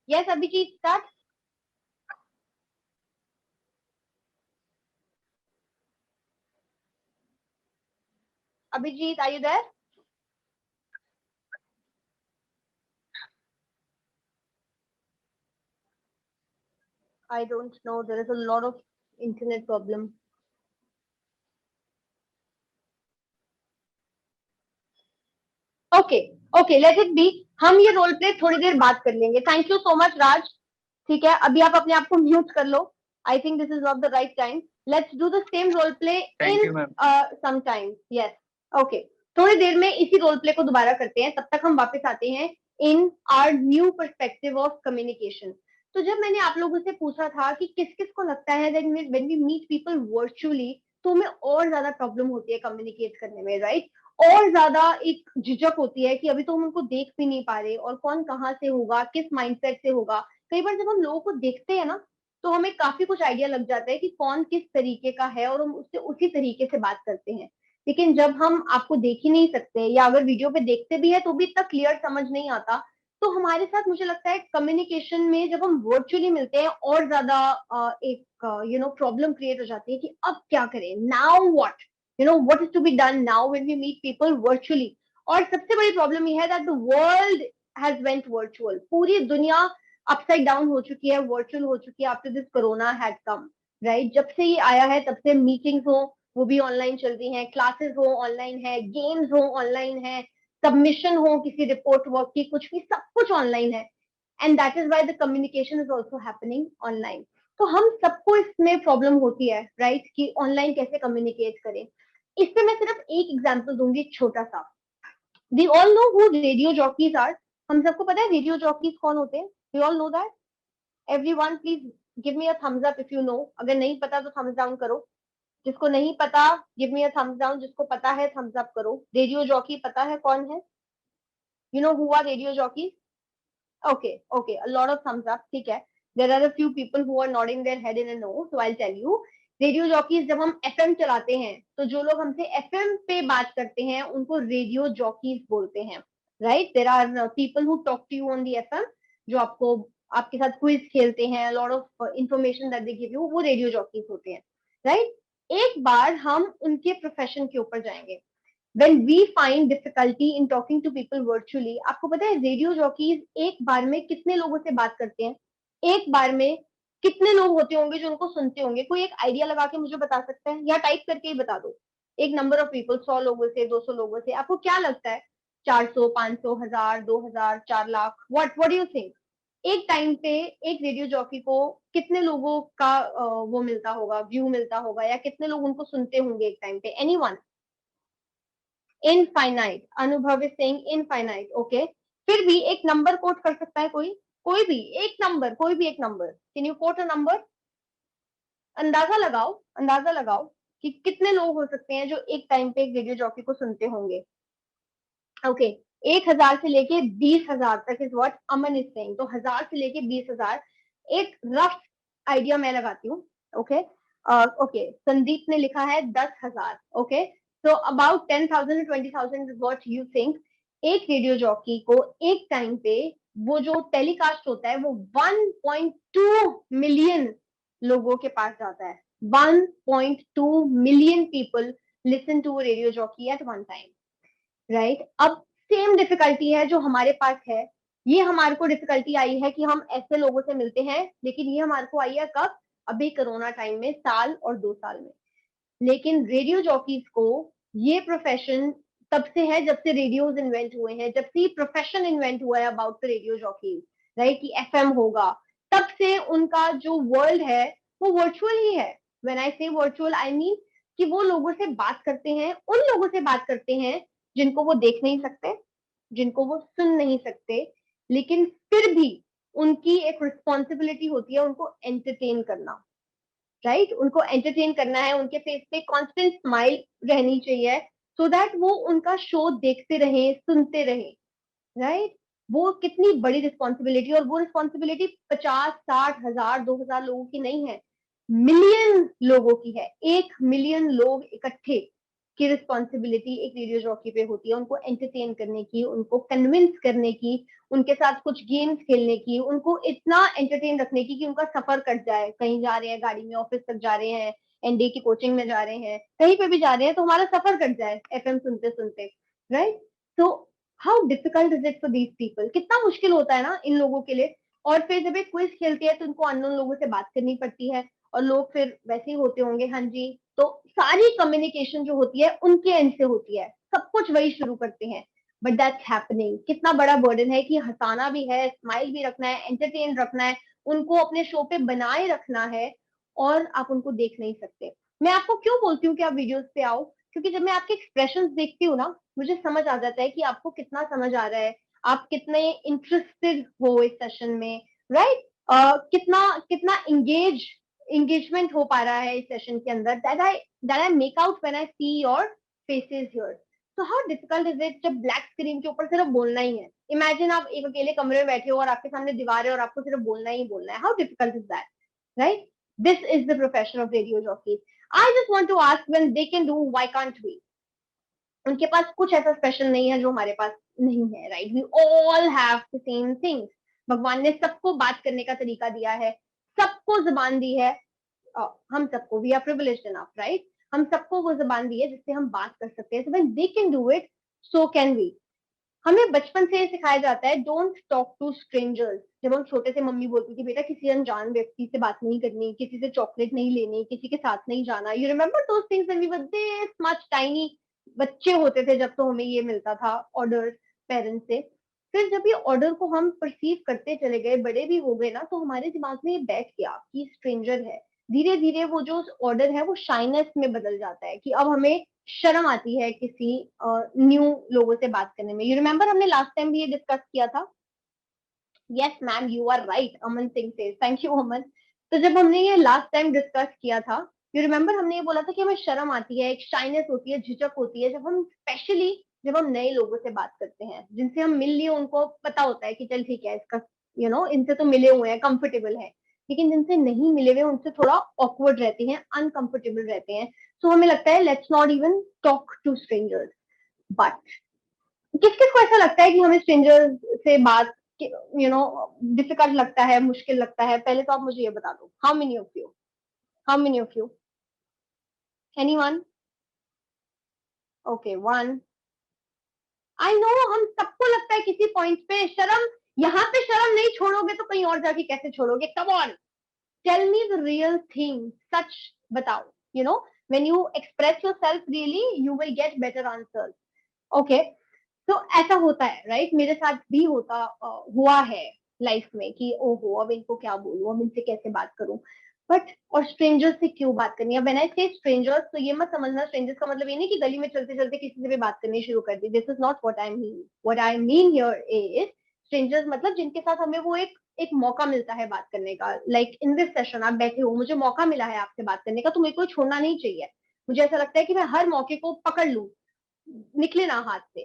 Yes, Abhijit, start. Abhijit, are you there? I don't know. There is a lot of internet problem. Okay, let it be. हम ये role play थोड़ी देर बाद कर लेंगे. Thank you so much, Raj. ठीक है, अभी आप अपने आप को म्यूट कर लो. I think this is not the right time. Let's do the same role play Thank you, ma'am. some time. Yes. Okay. थोड़ी देर में इसी रोल प्ले को दोबारा करते हैं. तब तक हम वापस आते हैं in our new perspective of communication. तो जब मैंने आप लोगों से पूछा था कि किस किस को लगता है that when we meet people virtually तो हमें और ज्यादा प्रॉब्लम होती है कम्युनिकेट करने में, राइट? और ज्यादा एक झिझक होती है कि अभी तो हम उनको देख भी नहीं पा रहे और कौन कहाँ से होगा, किस माइंडसेट से होगा. कई बार जब हम लोगों को देखते हैं ना तो हमें काफी कुछ आइडिया लग जाता है कि कौन किस तरीके का है और हम उससे उसी तरीके से बात करते हैं. लेकिन जब हम आपको देख ही नहीं सकते या अगर वीडियो पे देखते भी है तो भी इतना क्लियर समझ नहीं आता. तो हमारे साथ मुझे लगता है कम्युनिकेशन में जब हम वर्चुअली मिलते हैं और ज्यादा एक प्रॉब्लम क्रिएट हो जाती है कि अब क्या करें, now what, what is to be done now when we meet people virtually. और सबसे बड़ी प्रॉब्लम ये है that the world has went virtual. पूरी दुनिया अपसाइड डाउन हो चुकी है, वर्चुअल हो चुकी है after this corona had come, right? जब से ये आया है तब से मीटिंग्स हो वो भी ऑनलाइन चल रही हैं, क्लासेस हो ऑनलाइन है, गेम्स हो ऑनलाइन है, सबमिशन हो किसी रिपोर्ट वर्क की, कुछ भी, सब कुछ ऑनलाइन है, and that is why the communication is also happening online. तो हम सबको इसमें प्रॉब्लम होती है, राइट, कि ऑनलाइन कैसे कम्युनिकेट करें। इससे मैं सिर्फ एक एग्जांपल दूंगी, छोटा सा। We all know who radio jockeys are. हम सबको पता है रेडियो जॉकीज कौन होते हैं? We all know that. Everyone please give me a thumbs up if you know. अगर नहीं पता तो थम्स डाउन करो, जिसको नहीं पता give me a thumbs down, जिसको पता है थम्स अप करो। रेडियो जॉकी पता है कौन है? You know who are radio jockeys? Okay, okay, a lot of thumbs up, ठीक है। There are a few people who are nodding their head in a no, so I'll tell you. Radio jockeys, जब हम FM चलाते हैं तो जो लोग हमसे एफएम पे बात करते हैं उनको रेडियो जॉकीज बोलते हैं, right? There are people who talk to you on the FM, जो आपको आपके साथ क्विज खेलते हैं, lot of information that they give you, वो रेडियो जॉकीज होते हैं, राइट? एक बार हम उनके प्रोफेशन के ऊपर जाएंगे। When we find difficulty in talking to people virtually, आपको पता है रेडियो जॉकीज एक बार में कितने लोगों से बात करते हैं? एक बार में कितने लोग होते होंगे जो उनको सुनते होंगे? कोई एक आइडिया लगा के मुझे बता सकता है, या टाइप करके ही बता दो एक नंबर ऑफ पीपल, 100 लोगों से, 200 लोगों से, आपको क्या लगता है? 400, 500, 1000, 2000, 4 lakh, what do you think? एक टाइम पे एक रेडियो जॉकी को कितने लोगों का वो मिलता होगा, व्यू मिलता होगा, या कितने लोग उनको सुनते होंगे एक टाइम पे? एनीवन? इनफाइनाइट। अनुभव इज सेइंग इनफाइनाइट। ओके, फिर भी एक नंबर कोट कर सकता है कोई? कोई भी एक नंबर, कोई भी एक number. Can you quote a number? अंदाजा लगाओ, अंदाजा लगाओ कि कितने लोग हो सकते हैं जो एक टाइम पे एक रेडियो जॉकी को सुनते होंगे। ओके, 1000 से लेके 20,000 तक is what Aman is saying. तो 1000 से लेके 20,000 एक रफ आइडिया मैं लगाती हूँ। ओके, ओके, संदीप ने लिखा है 10,000। Okay, so about 10,000 to 20,000 is what you think। एक रेडियो जॉकी को एक टाइम पे वो जो टेलीकास्ट होता है वो 1.2 मिलियन लोगों के पास जाता है। 1.2 million people listen to radio jockey at one time, right? अब सेम डिफिकल्टी है जो हमारे पास है। ये हमारे को डिफिकल्टी आई है कि हम ऐसे लोगों से मिलते हैं, लेकिन ये हमारे को आई है कब? अभी कोरोना टाइम में, साल और 2 साल में। लेकिन रेडियो जॉकीज को ये प्रोफेशन तब से है जब से रेडियोज इन्वेंट हुए हैं, जब से प्रोफेशन इन्वेंट हुआ है about the radio jockeys, right, कि एफएम होगा, तब से उनका जो वर्ल्ड है वो वर्चुअल ही है। व्हेन आई से वर्चुअल, आई मीन कि वो लोगों से बात करते हैं, उन लोगों से बात करते हैं जिनको वो देख नहीं सकते, जिनको वो सुन नहीं सकते, लेकिन फिर भी उनकी एक रिस्पॉन्सिबिलिटी होती है उनको एंटरटेन करना, राइट? उनको एंटरटेन करना है, उनके फेस पे कांस्टेंट स्माइल रहनी चाहिए, सो दैट वो उनका शो देखते रहे, सुनते रहे, राइट? वो कितनी बड़ी रिस्पॉन्सिबिलिटी, और वो रिस्पॉन्सिबिलिटी 50, 60, 1000, 2000 लोगों की नहीं है, मिलियन लोगों की है। 1 मिलियन लोग इकट्ठे की रिस्पॉन्सिबिलिटी एक रेडियो जॉकी पे होती है, उनको एंटरटेन करने की, उनको कन्विंस करने की, उनके साथ कुछ गेम्स खेलने की, उनको इतना एंटरटेन रखने की कि उनका सफर कट जाए। कहीं जा रहे हैं गाड़ी में, ऑफिस तक जा रहे हैं, एनडीए की कोचिंग में जा रहे हैं, कहीं पे भी जा रहे हैं, तो हमारा सफर कट जाए एफएम सुनते सुनते, राइट? तो how difficult is it for these people? कितना मुश्किल होता है ना इन लोगों के लिए। और फिर जब एक क्विज खेलती है तो उनको अननोन लोगों से बात करनी पड़ती है, और लोग फिर वैसे ही होते होंगे, हाँ जी, तो सारी कम्युनिकेशन जो होती है उनके एंड से होती है, सब कुछ वही शुरू करते हैं, बट दैट्स हैपनिंग। कितना बड़ा बर्डन है कि हंसाना भी है, स्माइल भी रखना है, एंटरटेन रखना है, उनको अपने शो पे बनाए रखना है, और आप उनको देख नहीं सकते। मैं आपको क्यों बोलती हूँ कि आप वीडियोस पे आओ? क्योंकि जब मैं आपके एक्सप्रेशंस देखती हूँ ना, मुझे समझ आ जाता है कि आपको कितना समझ आ रहा है, आप कितने इंटरेस्टेड हो इस सेशन में, राइट? कितना कितना एंगेजमेंट हो पा रहा है इस सेशन के अंदर, that I make out when I see your faces here. तो हाउ डिफिकल्ट इज इट जब ब्लैक स्क्रीन के ऊपर सिर्फ बोलना ही है? इमेजिन आप एक अकेले कमरे में बैठे हो और आपके सामने दीवार है और आपको सिर्फ बोलना ही बोलना है। How difficult is that, right? This is the profession of radio jockeys. I just want to ask, when they can do, why can't we? उनके पास कुछ ऐसा स्पेशल नहीं है जो हमारे पास नहीं है, right? We all have the same things. भगवान ने सबको बात करने का तरीका दिया है, सबको जुबान दी है, हम सबको, we are privileged enough, right? हम सबको वो जुबान दी है जिससे हम बात कर सकते हैं। So when they can do it, so can we, हमें बचपन से सिखाया जाता है डोंट टॉक टू स्ट्रेंजर्स। जब हम छोटे से मम्मी बोलती थी बेटा किसी अनजान व्यक्ति से बात नहीं करनी, किसी से चॉकलेट नहीं लेनी, किसी के साथ नहीं जाना। You remember those things when we were this much tiny, बच्चे होते थे जब, तो हमें ये मिलता था ऑर्डर पेरेंट्स से। फिर जब ये ऑर्डर को हम परसीव करते चले गए, बड़े भी हो गए ना, तो हमारे दिमाग में ये बैठ गया कि स्ट्रेंजर है। धीरे धीरे वो जो ऑर्डर है वो शाइनेस में बदल जाता है कि अब हमें शर्म आती है किसी न्यू लोगों से बात करने में। यू रिमेम्बर हमने लास्ट टाइम भी ये डिस्कस किया था। Yes ma'am you are right, Aman Singh से, थैंक यू अमन। तो जब हमने ये लास्ट टाइम डिस्कस किया था, यू रिमेम्बर हमने ये बोला था कि हमें शर्म आती है, एक शाइनेस होती है, झिझक होती है, जब हम स्पेशली जब हम नए लोगों से बात करते हैं, जिनसे हम मिल लिए, उनको पता होता है कि चल ठीक है इसका इनसे तो मिले हुए हैं, कंफर्टेबल है। लेकिन जिनसे नहीं मिले हुए उनसे थोड़ा ऑकवर्ड रहते हैं, अनकंफर्टेबल रहते हैं। तो हमें लगता है let's not even talk to strangers. But किस किस को ऐसा लगता है कि हमें स्ट्रेंजर्स से बात डिफिकल्ट लगता है, मुश्किल लगता है? पहले तो आप मुझे ये बता दो, how many of you, how many of you, anyone? Okay, one. I know हम सबको लगता है किसी पॉइंट पे शर्म। यहाँ पे शर्म नहीं छोड़ोगे तो कहीं और जाके कैसे छोड़ोगे? Come on, tell me the real thing, सच बताओ। When you express yourself really you will get better answers. Okay, तो ऐसा होता है राइट, मेरे साथ भी हुआ है लाइफ में कि ओहो अब इनको क्या बोलूं, अब इनसे कैसे बात करूं। बट और स्ट्रेंजर्स से क्यों बात करनी है? व्हेन आई से स्ट्रेंजर्स तो ये मत समझना स्ट्रेंजर्स का मतलब ये नहीं कि गली में चलते चलते किसी से भी बात करनी शुरू कर दी। This is not what I mean. What I mean here is strangers मतलब जिनके साथ हमें वो एक मौका मिलता है बात करने का। लाइक इन दिस सेशन आप बैठे हो, मुझे मौका मिला है आपसे बात करने का, तो मेरे को छोड़ना नहीं चाहिए। मुझे ऐसा लगता है कि मैं हर मौके को पकड़ लूं, निकले ना हाथ से।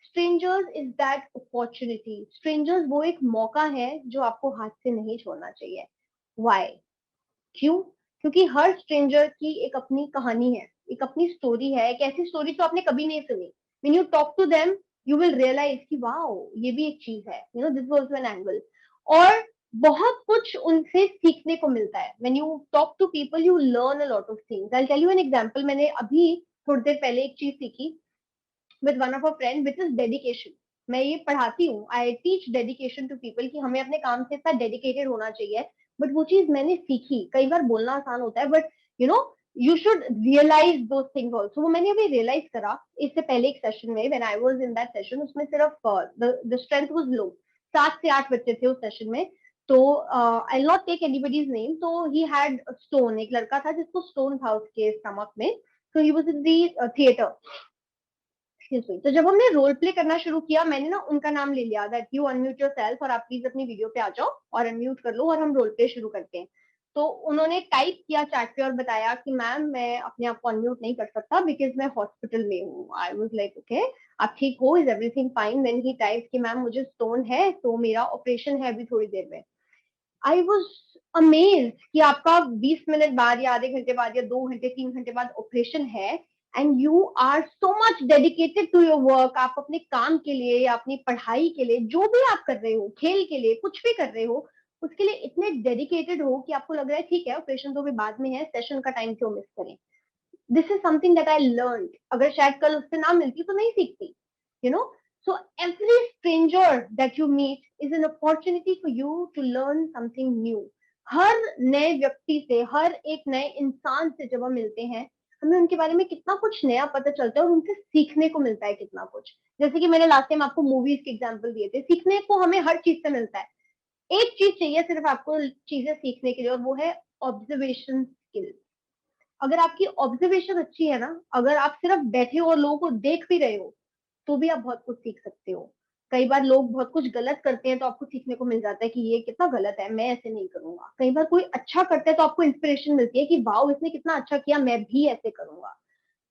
Strangers is that opportunity. Strangers वो एक मौका है जो आपको हाथ से नहीं छोड़ना चाहिए। वाई? क्यों? क्योंकि हर स्ट्रेंजर की एक अपनी कहानी है, एक अपनी स्टोरी है, एक ऐसी स्टोरी जो आपने कभी नहीं सुनी। When you talk to them you will realize कि वाओ ये भी एक चीज है, this is also an angle. और बहुत कुछ उनसे सीखने को मिलता है। When you talk to people you learn a lot of things. I tell you an example. मैंने अभी थोड़ी देर पहले एक चीज सीखी with one of our friend which is dedication। मैं ये पढ़ाती हूँ, I teach dedication to people कि हमें अपने काम से इतना डेडिकेटेड होना चाहिए। बट वो चीज मैंने सीखी। कई बार बोलना आसान होता है बट यू शुड रियलाइज दो थिंग्स ऑल्सो। वो मैंने अभी रियलाइज करा इससे पहले एक सेशन में, when I was in that session, उसमें सिर्फ द स्ट्रेंथ वाज लो, 7 से 8 बच्चे थे उस सेशन में। तो आई नॉट टेक एनीबॉडीज नेम। तो ही हैड स्टोन, एक लड़का था जिसको स्टोन था उसके स्टमक में। तो he was in the theatre. तो जब हमने रोल प्ले करना शुरू किया, मैंने ना उनका नाम ले लिया दैट यू अनम्यूट योरसेल्फ और आप प्लीज अपनी वीडियो पे आ जाओ और अनम्यूट कर लो और हम रोल प्ले शुरू करते हैं। तो उन्होंने टाइप किया चैट पे और बताया कि मैम मैं अपने आप को अनम्यूट नहीं कर सकता बिकॉज मैं हॉस्पिटल में हूँ। आई वाज लाइक ओके, आप ठीक हो? Is everything fine? Then he type कि मैम मुझे स्टोन है तो मेरा ऑपरेशन है अभी थोड़ी देर में। आई वॉज अमेज्ड कि आपका 20 मिनट बाद या आधे घंटे बाद या 2 घंटे 3 घंटे बाद ऑपरेशन है and you are so much dedicated to your work. आप अपने काम के लिए या अपनी पढ़ाई के लिए, जो भी आप कर रहे हो, खेल के लिए, कुछ भी कर रहे हो, उसके लिए इतने डेडिकेटेड हो कि आपको लग रहा है ठीक है ऑपरेशन तो भी बाद में है, सेशन का टाइम क्यों मिस करें। This is something that I learn. अगर शायद कल उससे ना मिलती तो नहीं सीखती। So every stranger that you meet is an opportunity for you to learn something new। हर नए व्यक्ति से, हर एक नए इंसान से जब हम मिलते हैं, हमें उनके बारे में कितना कुछ नया पता चलता है और उनसे सीखने को मिलता है कितना कुछ। जैसे कि मैंने लास्ट टाइम आपको मूवीज के एग्जांपल दिए थे, सीखने को हमें हर चीज से मिलता है। एक चीज चाहिए सिर्फ आपको चीजें सीखने के लिए, और वो है ऑब्जर्वेशन स्किल। अगर आपकी ऑब्जर्वेशन अच्छी है ना, अगर आप सिर्फ बैठे हो और लोगों को देख भी रहे हो, तो भी आप बहुत कुछ सीख सकते हो। कई बार लोग बहुत कुछ गलत करते हैं तो आपको सीखने को मिल जाता है कि ये कितना गलत है, मैं ऐसे नहीं करूंगा। कई बार कोई अच्छा करता है तो आपको इंस्पिरेशन मिलती है कि वाओ इसने कितना अच्छा किया, मैं भी ऐसे करूंगा।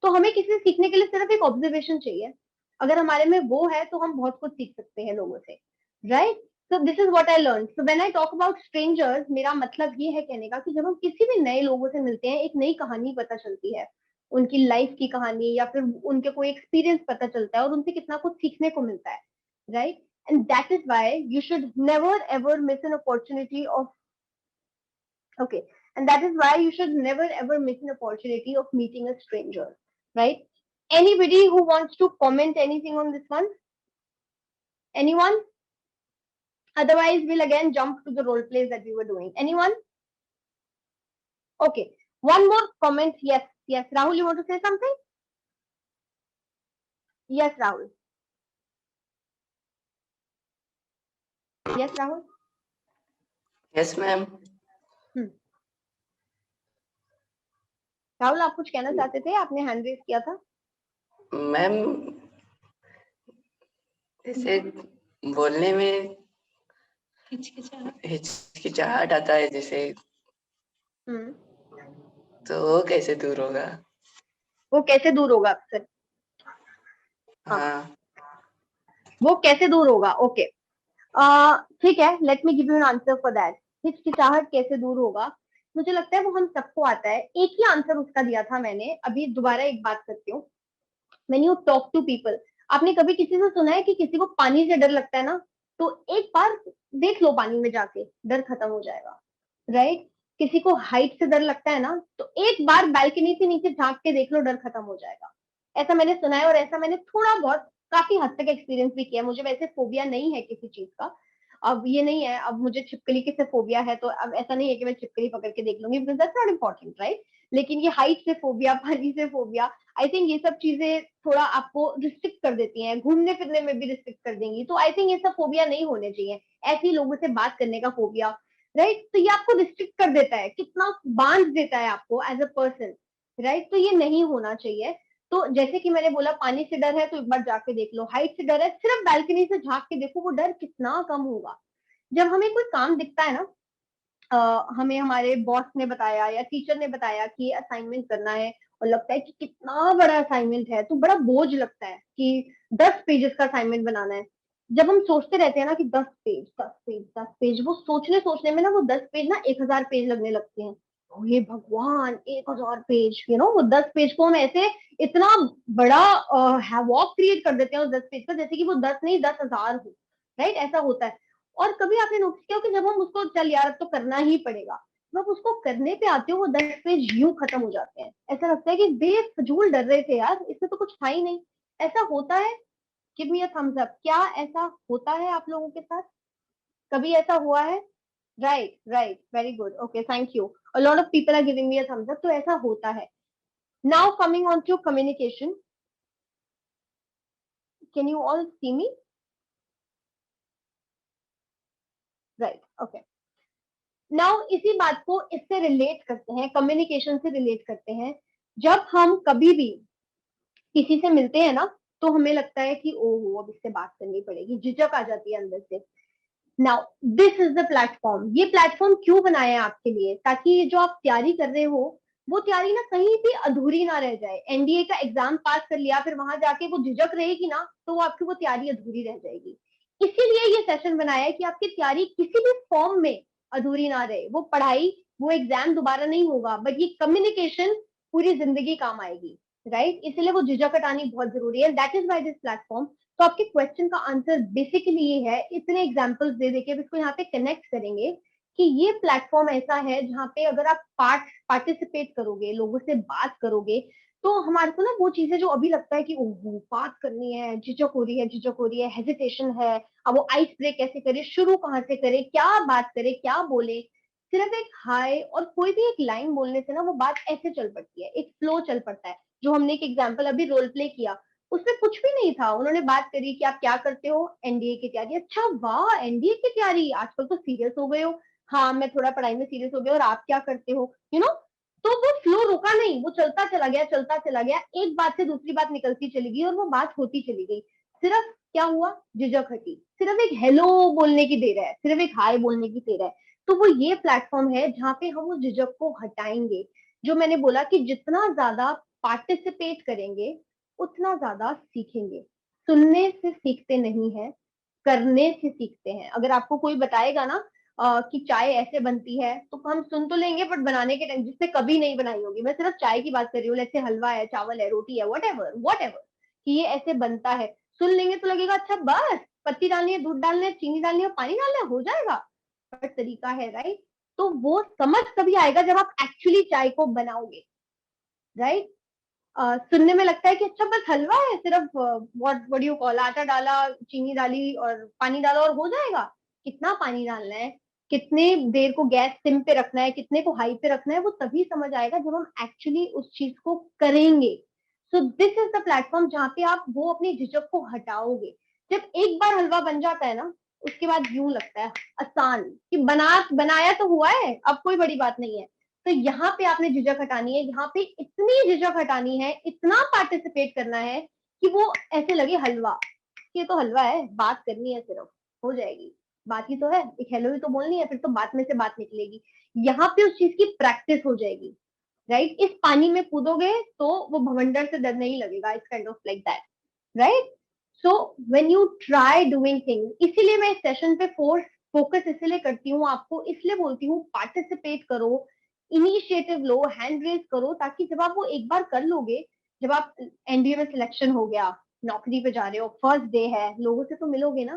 तो हमें किसी से सीखने के लिए सिर्फ एक ऑब्जर्वेशन चाहिए। अगर हमारे में वो है तो हम बहुत कुछ सीख सकते हैं लोगों से, right? So this is what I learn. So when I talk about strangers, मेरा मतलब ये है कहने का कि जब हम किसी भी नए लोगों से मिलते हैं, एक नई कहानी पता चलती है, उनकी लाइफ की कहानी या फिर उनके कोई एक्सपीरियंस पता चलता है और उनसे कितना कुछ सीखने को मिलता है, right? And that is why you should never ever miss an opportunity of okay and that is why you should never ever miss an opportunity of meeting a stranger, right? Anybody who wants to comment anything on this one? Anyone? Otherwise, we'll again jump to the role plays that we were doing. Anyone? Okay. One more comment. Yes, yes. Rahul, you want to say something? Yes, Rahul. Yes, Rahul. Yes ma'am. Rahul, आप कुछ कहना चाहते थे? आपने hand raise किया था. Ma'am जैसे बोलने में हिचकिचाहट आता है जैसे, तो वो कैसे दूर होगा? वो कैसे दूर होगा अक्सर? हाँ. वो कैसे दूर होगा? ओके, ठीक है. Let me give you an answer for that. हिचकिचाहट कैसे दूर होगा? मुझे लगता है वो हम सबको आता है. एक ही आंसर उसका दिया था मैंने. अभी दोबारा एक बात करती हूँ. When you talk to people, आपने कभी किसी से सुना है कि किसी को पानी से डर लगता है ना, तो एक बार देख लो पानी में जाके, डर खत्म हो जाएगा. राइट? किसी को हाइट से डर लगता है ना, तो एक बार बालकनी से नीचे झांक के देख लो, डर खत्म हो जाएगा. ऐसा मैंने सुना है और ऐसा मैंने थोड़ा बहुत काफी हद तक एक्सपीरियंस भी किया. मुझे वैसे फोबिया नहीं है किसी चीज का. अब ये नहीं है, अब मुझे छिपकली की से फोबिया है, तो अब ऐसा नहीं है कि मैं छिपकली पकड़ के देख लूंगी, because that's not important, right? लेकिन ये हाइट से फोबिया, पानी से फोबिया, आई थिंक ये सब चीजें थोड़ा आपको रिस्ट्रिक्ट कर देती हैं. घूमने फिरने में भी रिस्ट्रिक्ट कर देंगी. तो आई थिंक ये सब फोबिया नहीं होने चाहिए. ऐसे लोगों से बात करने का फोबिया, राइट? तो ये आपको रिस्ट्रिक्ट कर देता है, कितना बांध देता है आपको एज अ पर्सन, राइट? तो ये नहीं होना चाहिए. तो जैसे कि मैंने बोला, पानी से डर है तो एक बार जाके देख लो. हाइट से डर है, सिर्फ बैल्कनी से झांक के देखो, वो डर कितना कम होगा. जब हमें कोई काम दिखता है ना, हमें हमारे बॉस ने बताया या टीचर ने बताया कि ये असाइनमेंट करना है, और लगता है कि कितना बड़ा असाइनमेंट है, तो बड़ा बोझ लगता है कि 10 पेजेस का असाइनमेंट बनाना है. जब हम सोचते रहते हैं ना कि 10 पेज 10 पेज 10 पेज, वो सोचने सोचने में ना वो 10 पेज ना 1000 पेज लगने लगते हैं. ओ ये भगवान, 1000 पेज, वो 10 पेज को हम ऐसे इतना बड़ा हैवॉक क्रिएट कर देते हैं उस 10 पेज का, जैसे कि वो 10 नहीं 10,000 हो. राइट? ऐसा होता है. और कभी आपने नोटिस किया कि जब हम उसको, चल यार अब तो करना ही पड़ेगा, जब उसको करने पे आते हो वो 10 पेज यूं खत्म हो जाते हैं. ऐसा लगता है कि बेफजूल डर रहे थे यार, इसमें तो कुछ था ही नहीं. ऐसा होता है? Give me a thumbs up. क्या ऐसा होता है आप लोगों के साथ? कभी ऐसा हुआ है? Right, right, very good. Okay, thank you. A lot of people are giving me a thumbs up. तो ऐसा होता है. Now coming on to communication. Can you all see me? Right, okay. Now इसी बात को इससे रिलेट करते हैं, कम्युनिकेशन से रिलेट करते हैं. जब हम कभी भी किसी से मिलते हैं ना, तो हमें लगता है कि ओहो अब इससे बात करनी पड़ेगी, झिझक आ जाती है अंदर से. Now this is the platform. ये प्लेटफॉर्म क्यों बनाया है आपके लिए? ताकि ये जो आप तैयारी कर रहे हो, वो तैयारी ना कहीं भी अधूरी ना रह जाए. एनडीए का एग्जाम पास कर लिया, फिर वहां जाके वो झिझक रहेगी ना, तो वो आपकी वो तैयारी अधूरी रह जाएगी. इसीलिए ये सेशन बनाया है कि आपकी तैयारी किसी भी फॉर्म में अधूरी ना रहे. वो पढ़ाई, वो एग्जाम दोबारा नहीं होगा, बट ये कम्युनिकेशन पूरी जिंदगी काम आएगी. राइट? इसलिए वो झिझक हटानी बहुत जरूरी है. That is why this platform. तो आपके क्वेश्चन का आंसर बेसिकली ये है. इतने एग्जाम्पल्स दे देके इसको यहाँ पे कनेक्ट करेंगे कि ये प्लेटफॉर्म ऐसा है जहाँ पे अगर आप पार्टिसिपेट करोगे, लोगों से बात करोगे, तो हमारे को ना वो चीजें जो अभी लगता है कि ओहो बात करनी है, झिझक हो रही है, झिझक हो रही है, हेजिटेशन है, अब वो आइस ब्रेक कैसे करे, शुरू कहाँ से करे, क्या बात करे, क्या बोले, सिर्फ एक हाय और कोई भी एक लाइन बोलने से ना वो बात ऐसे चल पड़ती है, एक फ्लो चल पड़ता है. जो हमने एक एग्जाम्पल अभी रोल प्ले किया, उसमें कुछ भी नहीं था. उन्होंने बात करी कि आप क्या करते हो, एनडीए की तैयारी. अच्छा वाह, एनडीए की तैयारी, आजकल तो सीरियस हो गए हो. हाँ मैं थोड़ा पढ़ाई में सीरियस हो गया. और आप क्या करते हो, यू नो. तो वो फ्लो रुका नहीं, वो चलता चला गया, चलता चला गया. एक बात से दूसरी बात निकलती चली गई और वो बात होती चली गई. सिर्फ क्या हुआ, झिझक हटी. सिर्फ एक हेलो बोलने की देर है, सिर्फ एक हाय बोलने की देर है. तो वो ये प्लेटफॉर्म है जहाँ पे हम उस झिझक को हटाएंगे. जो मैंने बोला कि जितना ज्यादा पार्टिसिपेट करेंगे उतना ज्यादा सीखेंगे. सुनने से सीखते नहीं है, करने से सीखते हैं. अगर आपको कोई बताएगा ना कि चाय ऐसे बनती है, तो हम सुन तो लेंगे, बट बनाने के टाइम, जिसने कभी नहीं बनाई होगी, मैं सिर्फ चाय की बात कर रही हूँ, जैसे हलवा है, चावल है, रोटी है, वट एवर, कि ये ऐसे बनता है, सुन लेंगे तो लगेगा अच्छा बस पत्ती डालनी है, दूध डालना है, चीनी डालनी है, पानी डालना है, हो जाएगा. बट तरीका है, राइट? तो वो समझ तभी आएगा जब आप एक्चुअली चाय को बनाओगे. राइट? सुनने में लगता है कि अच्छा बस हलवा है, सिर्फ व्हाट यू कॉल, आटा डाला, चीनी डाली और पानी डाला और हो जाएगा। कितना पानी डालना है, कितने देर को गैस सिम पे रखना है, कितने को हाई पे रखना है, वो तभी समझ आएगा जब हम एक्चुअली उस चीज को करेंगे। So this is the platform जहाँ पे आप वो अपनी झिझक को हटाओगे। जब एक बार हलवा बन जाता है ना, उसके बाद यूं लगता है आसान कि बनाया तो हुआ है, अब कोई बड़ी बात नहीं है। तो यहाँ पे आपने झिझक हटानी है, यहाँ पे इतनी झिझक हटानी है, इतना पार्टिसिपेट करना है कि वो ऐसे लगे हलवा, ये तो हलवा है, बात करनी है सिर्फ, हो जाएगी। बात ही तो है, एक हेलो ही तो बोलनी है, फिर तो बात में से बात निकलेगी। यहाँ पे उस चीज की प्रैक्टिस हो जाएगी, राइट। इस पानी में कूदोगे तो वो भवंडर से डर नहीं लगेगा, it's kind of like that, right. So when you try doing things, इसीलिए मैं इस सेशन पे फोकस इसलिए करती हूँ, आपको इसलिए बोलती हूँ पार्टिसिपेट करो, इनिशिएटिव लो, हैंड रेज करो, ताकि जब आप वो एक बार कर लोगे, जब आप एनडीए में सिलेक्शन हो गया, नौकरी पे जा रहे हो, फर्स्ट डे है, लोगों से तो मिलोगे ना,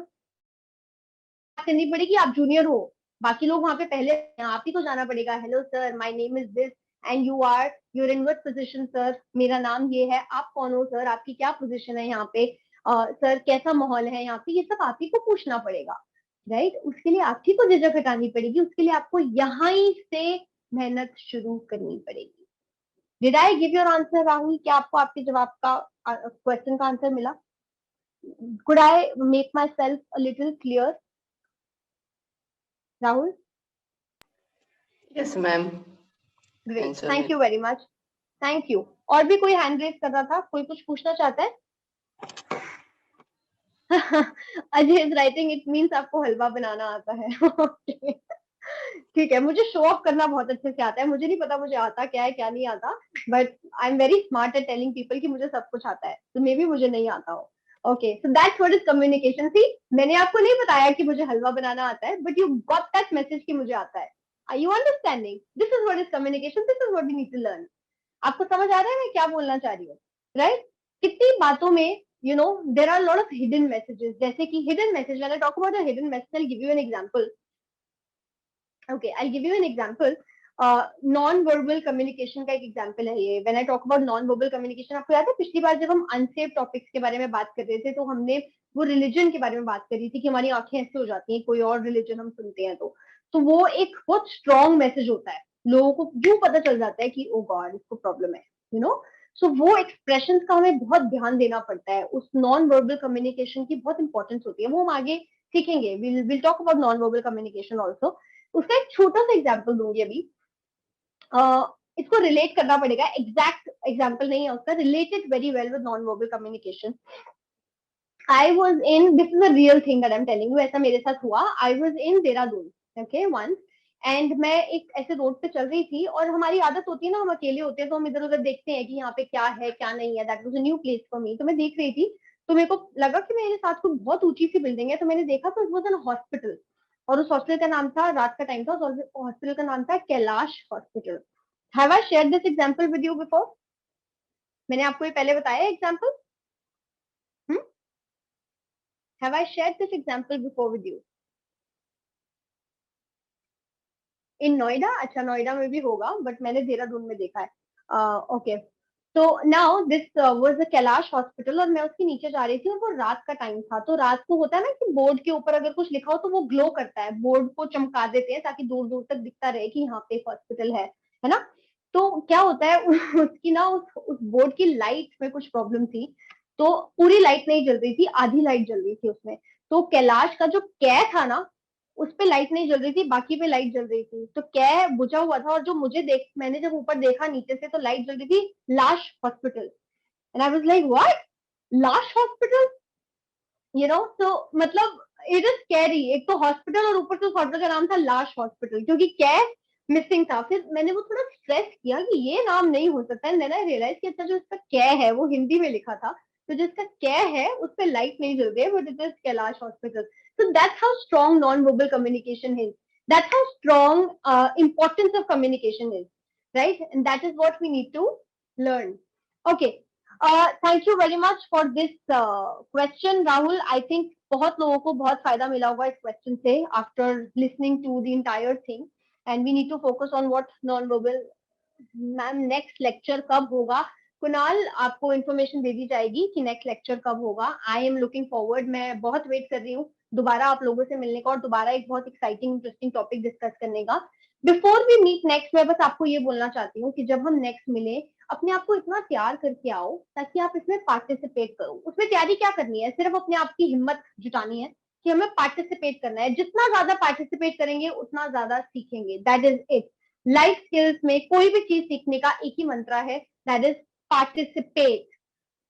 बात करनी पड़ेगी, आप जूनियर हो, बाकी लोग वहां पे पहले, आप ही को जाना पड़ेगा, hello sir my name is this and you're in what position sir, मेरा नाम ये है, आप कौन हो सर, आपकी क्या पोजीशन है यहाँ पे, सर कैसा माहौल है यहाँ पे, ये सब आप ही को पूछना पड़ेगा, राइट। उसके लिए आप ही को झिझक हटानी पड़ेगी, उसके लिए आपको यहाँ ही से मेहनत शुरू करनी पड़ेगी। Did I give your answer Rahul? क्या आपको आपके जवाब का क्वेश्चन का आंसर मिला? Could I make myself a little clear Rahul? Yes ma'am, great, answer thank में you very much, thank you. और भी कोई हैंड रेज कर रहा था, कोई कुछ पूछना चाहता है? Ajay is writing it means आपको हलवा बनाना आता है। Okay. ठीक है, मुझे शो ऑफ करना बहुत अच्छे से आता है, मुझे नहीं पता मुझे आता क्या है क्या नहीं आता, but I am very smart at telling people कि मुझे सब कुछ आता है, तो मे बी मुझे नहीं आता हो। Okay, so that's what is communication. See, मैंने आपको नहीं बताया कि मुझे हलवा बनाना आता है, but you got that message कि मुझे आता है। Are you understanding? This is what is communication, this is what we need to learn. आपको समझ आ रहा है मैं क्या बोलना चाह रही हूँ, राइट? कितनी बातों में you know there are a lot of hidden messages, जैसे कि hidden message, when I talk about a hidden message, I'll give you an example. Okay, I'll give you an example. Non verbal communication का एक example है ये। When I talk about non verbal communication, आपको याद है पिछली बार जब हम अनसेफ टॉपिक्स के बारे में बात कर रहे थे, तो हमने वो रिलीजन के बारे में बात करी थी कि हमारी आंखें ऐसे हो जाती हैं कोई और रिलीजन हम सुनते हैं तो वो एक बहुत स्ट्रॉन्ग मैसेज होता है, लोगों को यूं पता चल जाता है कि ओ गॉड इसको प्रॉब्लम है, यू नो। सो वो एक्सप्रेशन का हमें बहुत ध्यान देना पड़ता है, उस नॉन वर्बल कम्युनिकेशन की बहुत इंपॉर्टेंस होती है, वो हम आगे सीखेंगे। Will talk about non verbal communication also. उसका एक छोटा सा एग्जाम्पल दूंगी अभी। इसको रिलेट करना पड़ेगा, एग्जैक्ट एग्जाम्पल नहीं है उसका, related very well with non verbal communication. I was in, this is a real thing that I am telling you, ऐसा मेरे साथ हुआ। I was in Dehradun, okay, once, and मैं एक ऐसे रोड पे चल रही थी, और हमारी आदत होती है ना, हम अकेले होते हैं तो हम इधर उधर देखते हैं कि यहाँ पे क्या है क्या नहीं है, that was a new place for me. तो मैं देख रही थी, तो मेरे को लगा कि मेरे साथ कोई बहुत ऊंची सी बिल्डिंग है, तो मैंने देखा तो इट वाज एन हॉस्पिटल, और उस हॉस्पिटल का नाम था, रात का टाइम था, उस हॉस्पिटल का नाम था Kailash hospital. Have I shared this example with you before? मैंने आपको ये पहले बताया example? Have I shared this example before with you? In Noida? अच्छा, नोएडा में भी होगा, बट मैंने देहरादून में देखा है। ओके, तो now this was the Kailash hospital, और मैं उसके नीचे जा रही थी, और वो रात का टाइम था। तो रात को होता है ना कि बोर्ड के ऊपर अगर कुछ लिखा हो तो वो ग्लो करता है, बोर्ड को चमका देते हैं ताकि दूर दूर तक दिखता रहे कि यहाँ पे हॉस्पिटल है ना। तो क्या होता है, उसकी ना उस बोर्ड की लाइट में कुछ प्रॉब्लम थी, तो पूरी लाइट नहीं जल रही थी, आधी लाइट जल रही थी उसमें। तो कैलाश का जो कै था ना, उस पे लाइट नहीं जल रही थी, बाकी पे लाइट जल रही थी, तो कै बुझा हुआ था। और जो मैंने जब ऊपर देखा नीचे से, तो लाइट जल रही थी लाश hospital, and I was like what, लाश हॉस्पिटल, यू नो। तो मतलब इट इज स्कैरी, एक तो हॉस्पिटल और ऊपर से उस हॉस्पिटल का नाम था लाश हॉस्पिटल, क्योंकि कै मिसिंग था। फिर मैंने वो थोड़ा स्ट्रेस किया कि ये नाम नहीं हो सकता है, मैंने रियलाइज किया अच्छा जो इसका कै है वो हिंदी में लिखा था, तो जो इसका कै है उस पर लाइट नहीं जल रही है, but it is Kailash hospital. So that's how strong non-verbal communication is. That's how strong importance of communication is, right? And that is what we need to learn. Okay. Thank you very much for this question, Rahul. I think बहुत लोगों को बहुत फायदा मिला होगा इस question से after listening to the entire thing. And we need to focus on what non-verbal. Ma'am next lecture कब होगा? कुणाल, आपको इन्फॉर्मेशन दे दी जाएगी कि नेक्स्ट लेक्चर कब होगा. आई एम लुकिंग फॉरवर्ड, मैं बहुत वेट कर रही हूँ दोबारा आप लोगों से मिलने का और दोबारा एक बहुत एक्साइटिंग इंटरेस्टिंग टॉपिक डिस्कस करने का. बिफोर वी मीट नेक्स्ट, मैं बस आपको ये बोलना चाहती हूँ कि जब हम नेक्स्ट मिले, अपने आप को इतना तैयार करके आओ ताकि आप इसमें पार्टिसिपेट करो. उसमें तैयारी क्या करनी है, सिर्फ अपने आप की हिम्मत जुटानी है कि हमें पार्टिसिपेट करना है. जितना ज्यादा पार्टिसिपेट करेंगे उतना ज्यादा सीखेंगे. That is it. Life skills में कोई भी चीज सीखने का एक ही मंत्र है, दैट इज पार्टिसिपेट.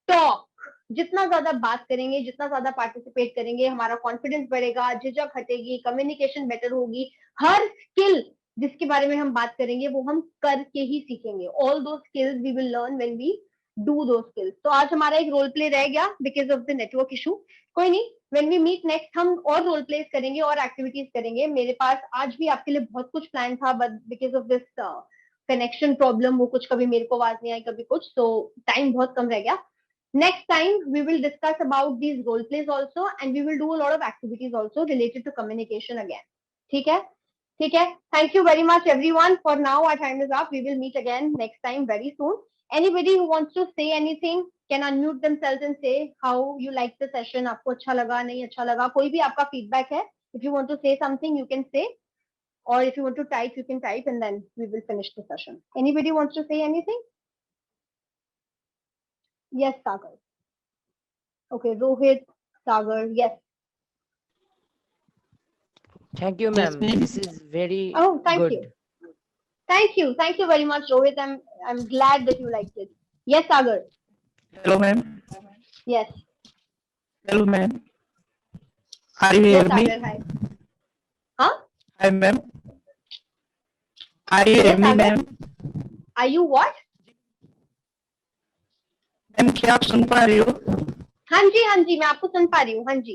टॉक. जितना ज्यादा बात करेंगे, जितना ज्यादा पार्टिसिपेट करेंगे, हमारा कॉन्फिडेंस बढ़ेगा, झिझक हटेगी, कम्युनिकेशन बेटर होगी. हर स्किल जिसके बारे में हम बात करेंगे वो हम करके ही सीखेंगे. All those skills we will learn when we do those skills. तो आज हमारा एक रोल प्ले रह गया because of the network issue. कोई नहीं, व्हेन वी मीट नेक्स्ट हम और रोल प्लेस करेंगे और एक्टिविटीज करेंगे. मेरे पास आज भी आपके लिए बहुत कुछ प्लान था, but because of this connection problem वो कुछ कभी मेरे को आवाज नहीं आई, कभी कुछ, तो टाइम बहुत कम रह गया. Next time we will discuss about these role plays also, and we will do a lot of activities also related to communication again. ठीक है, ठीक है. Thank you very much everyone. For now our time is up. We will meet again next time very soon. Anybody who wants to say anything can unmute themselves and say how you like the session. आपको अच्छा लगा, नहीं अच्छा लगा, कोई भी आपका feedback है. If you want to say something you can say, or if you want to type you can type, and then we will finish the session. Anybody wants to say anything? Yes, Sagar. Okay, Rohit, Sagar, yes. Thank you, Yes, ma'am. ma'am. This is very Oh, thank good. you. Thank you very much, Rohit. I'm glad that you liked it. Yes, Sagar. Hello, ma'am. Yes. Hello, ma'am. Are you Yes, hear me? Sagar. Hi. Huh? Hi, ma'am. Are you Yes, hear me, Sagar. ma'am? Are you what? Ma'am क्या आप सुन पा रही हो? हाँ जी, मैं आपको सुन पा रही हूँ. हाँ जी.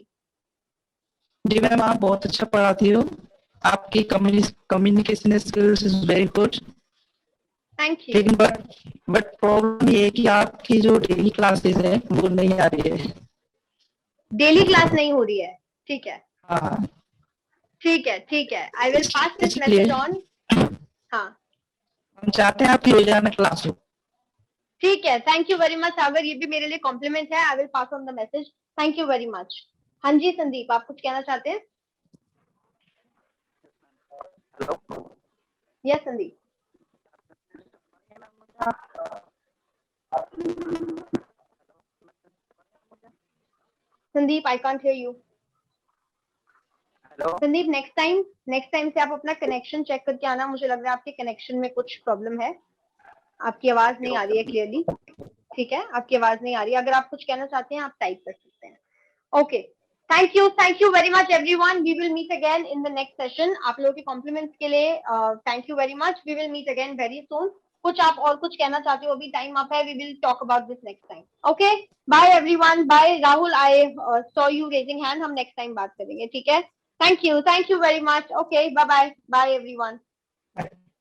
जी मैम, आप बहुत अच्छा पढ़ाती हो. आपकी communication skills is very good. Thank you. लेकिन बट प्रॉब्लम ये है कि आपकी जो डेली क्लासेस है वो नहीं आ रही है. डेली क्लास नहीं हो रही है. ठीक है, हाँ, ठीक है, ठीक है. I will pass this इसलिए message on. हाँ, हम चाहते हैं आपकी रोजाना क्लास हो. ठीक है. थैंक यू वेरी मच सागर, ये भी मेरे लिए कॉम्प्लीमेंट है. I will pass on the message. Thank you very much. हाँ जी संदीप, आप कुछ कहना चाहते हैं? Hello. Yes Sandeep. Sandeep, I can't hear you. Hello. Sandeep, next time से आप अपना कनेक्शन चेक करके आना. मुझे लग रहा है आपके कनेक्शन में कुछ प्रॉब्लम है. आपकी आवाज नहीं आ रही है क्लियरली. ठीक है, आपकी आवाज नहीं आ रही है. अगर आप कुछ कहना चाहते हैं आप टाइप कर सकते हैं. Okay, thank you very much everyone. We will meet again in the next session. आप लोगों के कॉम्प्लीमेंट्स के लिए thank you very much. We will meet again very soon. कुछ आप और कुछ कहना चाहते हो? अभी टाइम अप है. We will talk about this next time. Okay, bye everyone. Bye Rahul, I saw you raising hand. हम नेक्स्ट टाइम बात करेंगे. ठीक है, thank you very much. Okay, bye bye. Bye everyone.